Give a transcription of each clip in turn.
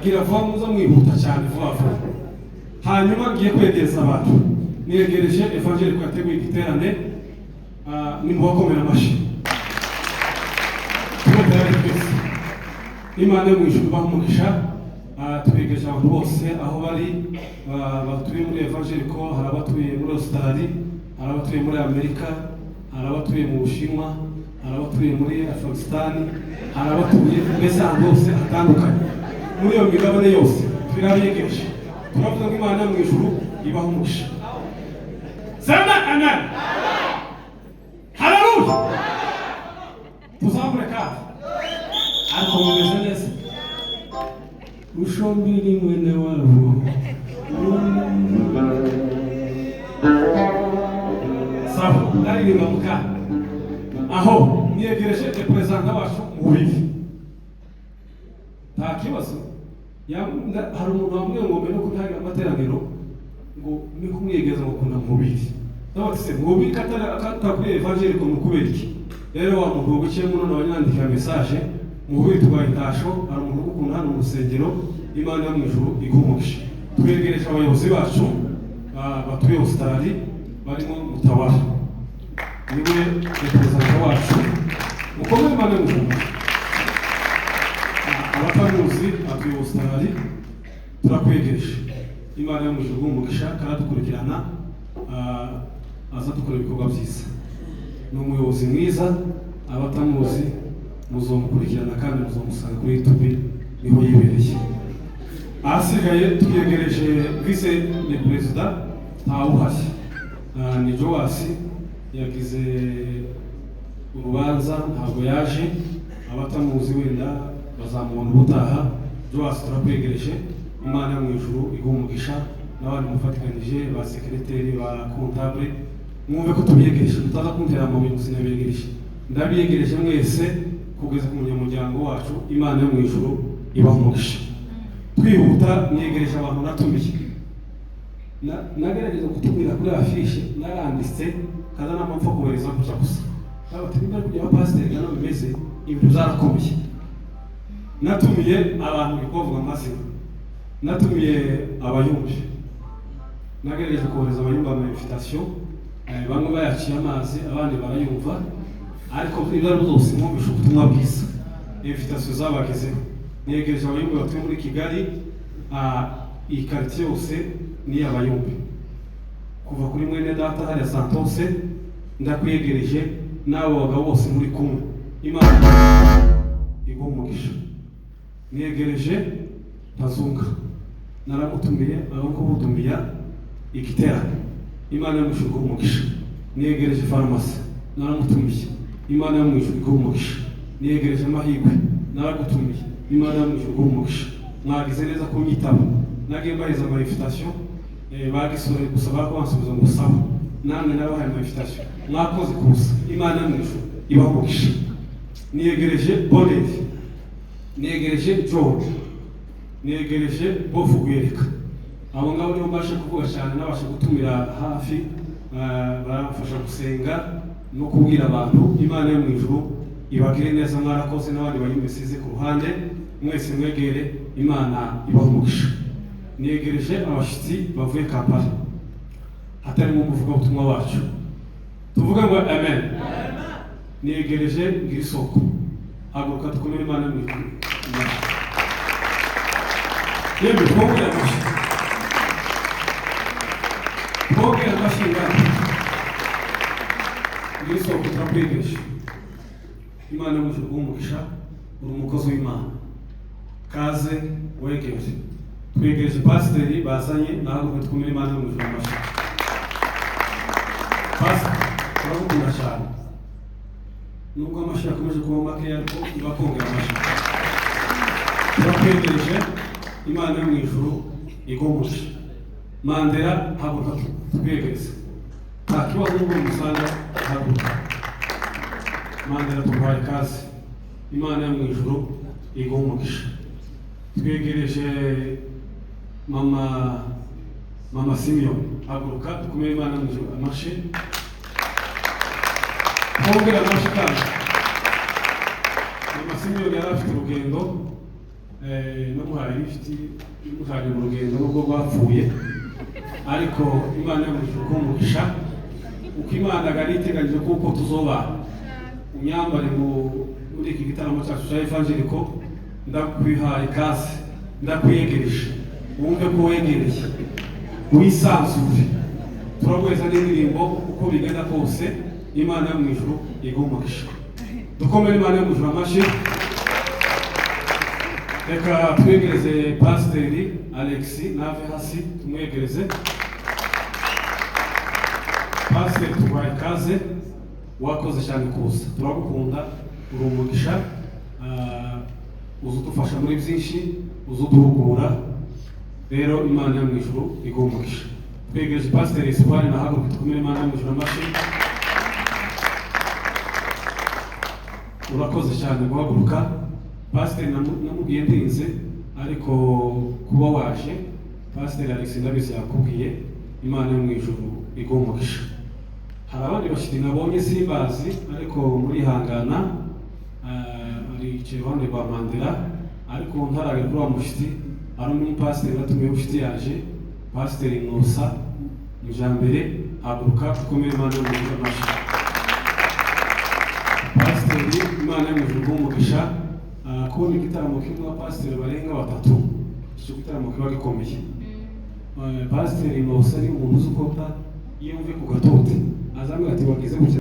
gira vuba muza mwihuta cyane vuba vuba. Hanyuma ngiye kwegeza abantu niyegereje evangeli ko yateguye igiterane ni mubakomera amashi. Imana yo mwijuru bahumugisha tubegeje abantu bose aho bari batuye muri evangeli ko hari abatuye muri Australia, hari abatuye muri Amerika, hari abatuye mu Bushinwa, hari abatuye muri Afghanistan, hari abatuye mbese ahantu hose hatandukanye muri iyo migabane yose turabegeje turavuga ngo Imana yo mu ijuru ibaho umugisha. Sema amen. Haleluya. Tuzamure kandi ariko mumeze neza. Ushombi ni mwene wabo. Sawa, ndaririmba muka aho niyegereje representa wacu mubiri. Nta kibazo. Hari umuntu wambwiye ngo mbere no kuntagira amateraniro ngo ni kumwegeza ngo kuna mubiri. Nabase mubiri katakuri evangelical mukubera iki? Rero wa muntu ubukiye muno n'abanyandika message mubiri twaye tasho hari umuntu ukunda hano mu rusengero Imana yo mu ijuru igumugisha. Twegereje abayobozi bacu batuye Australia barimo Mutabara. Niwe representa wacu. Mukomere Imana yo mu ijuru. Abatamuzi atuye Australia turakwegereje. Imana yo mu ijuru igumugisha kandi dukurikirana aza dukora ibikorwa byiza. Ni umuyobozi mwiza, abatamuzi muzomukurikirana kandi muzomusanga kuri YouTube niho yibereye. Asigaye tuyegereje vice president ntawuhashye. Ni Joasi yagize urubanza ntabwo yaje, abatamuzi wenda bazamubona ubutaha. Joasi turakwegereje, Imana yo mu ijuru igumugisha n'abandi mufatikanije ba secrétaire ba comptable mwumve ko tubiyegereje mutaza kuntera mu bintu sinabiyegereje. Ndabiyegereje mwese kugeza ku munyamuryango wacu. Imana yo mu ijuru ibaho umugisha. Twihuta niyegereje abantu natumiye. Nagerageza gutumira kuri afishe naranditse kaza n'amapfa kubereza gusa gusa. Aba tubimba kujya pastor gana bimeze ibintu zarakomeye. Natumiye abantu bikovuga amazina. Natumiye abayumbi. Nagerageza kohereza abayumba ama invitation. Bamwe bayaciye amazi abandi barayumva ariko ibyo byose mwumvisha ubutumwa bwiza. Invitation zabagezeho. Niyegereje abayumbi batuye muri Kigali iyi quartier yose ni abayumbi. Kuva kuri mwene data hari Santose ndakwegereje n'abo bagabo bose muri kumwe. Imana igumugisha. Niyegereje Ntazunga. Naramutumiye abako butumiya igiterane. Imana yo mu ijuru igumugisha. Niyegereje Farumasi. Naramutumiye. Imana yo mu ijuru igumugisha. Niyegereje Mahirwe. Naragutumiye. Imana yo mu ijuru igumugisha. Mwagize neza ko nyitaba. Nagiye mbaheza ama invitation bagisore gusaba ko bansubiza ngo sawa. Namwe nabahaye ama invitation. Mwakoze kuza. Imana yo mu ijuru ibaho umugisha. Niyegereje Bonedi. Niyegereje George. Niyegereje Bofu Gwereka. Abo ngabo nibo mbasha kuvuga cyane nabasha gutumira hafi barafasha gusenga no kubwira abantu. Imana yo mu ijuru ibagire neza mwarakoze n'abandi bayimesize ku ruhande mwese mwegere. Imana ibaho umugisha. Niyegereje abashitsi bavuye Kampala hatarimo umuvuga ubutumwa wacu tuvuga ngo amen. Niyegereje Ngirisoko. Haguruka tukomere Imana yo mu ijuru. Yemwe twongera amashi. Twongera amashi ngana. Ngirisoko turakwegereje. Imana yo mu ijuru igumugisha. Uri umukozi w'Imana. Kaze wegereje. Twegereje pasiteri bazanye nahaguruka tukomere Imana yo mu ijuru amashi. Pasiteri turagukunda cyane. Nubwo amashi yakomeje kuba make ariko ibakongera amashi. Turakwegereje. Imana yo mu ijuru igumugisha. Mandela haguruka twegereze. Nta kibazo n'ubwo musanga haguruka. Mandela tubaye kazi. Imana yo mu ijuru igumugisha. Twegereje mama Simeon. Haguruka tukomere Imana yo mu ijuru amashi. Twongera amashi kandi. Mama Simeon yari afite urugendo n'umuhaye ifiti y'umuhaye mu rugendo nubwo rwapfuye ariko Imana yo mu ijuru igumugisha. Uko Imana yari iteganyije kuko tuzoba unyambare muri iki gitaramo cyacu cya evangelical. Ndakwihaye kazi. Ndakwiyegereje. Wumve ko wegereye. Wisanzure. Turagweza n'indirimbo uko bigenda kose. Imana yo mu ijuru igumugisha. Dukomere Imana yo mu ijuru amashi. reka twegereze Pasiteri Alexi nave hasi tumwegereze. Pasiteri tubaye ikaze, wakoze cyane kuza, turagukunda, uri umugisha, uzudufasha muri byinshi, uzuduhugura, rero Imana yo mu ijuru iguha umugisha. Twegereje Pasiteri Espoir nahaguruka tukumire Imana yo mu ijuru amashyi. Urakoze cyane guhaguruka. Pasiteri namubwiye ndinze, ariko kuba waje Pasiteri Alex ndabizi yakubwiye, Imana yo mu ijuru iguha umugisha. Hari abandi bashyitsi nabonye simbazi, ariko muri hangana ari iruhande rwa Mandela, ariko ntaragera kuri wa mushyitsi, ari umupasiteri watumiye mushyitsi yaje, Pasiteri Nusa Mujambere, haguruka tukumire Imana yo mu ijuru amashyi. Pasiteri, Imana yo mu ijuru iguha umugisha. Kubona igitaramo kirimo abapasiteri barenga 3, icyo gitaramo kiba gikomeye. Pasiteri Nusa ni umuntu uzi ukota, iyo mvuye ku gatote azambwira ati wagize gutya.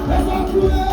Let's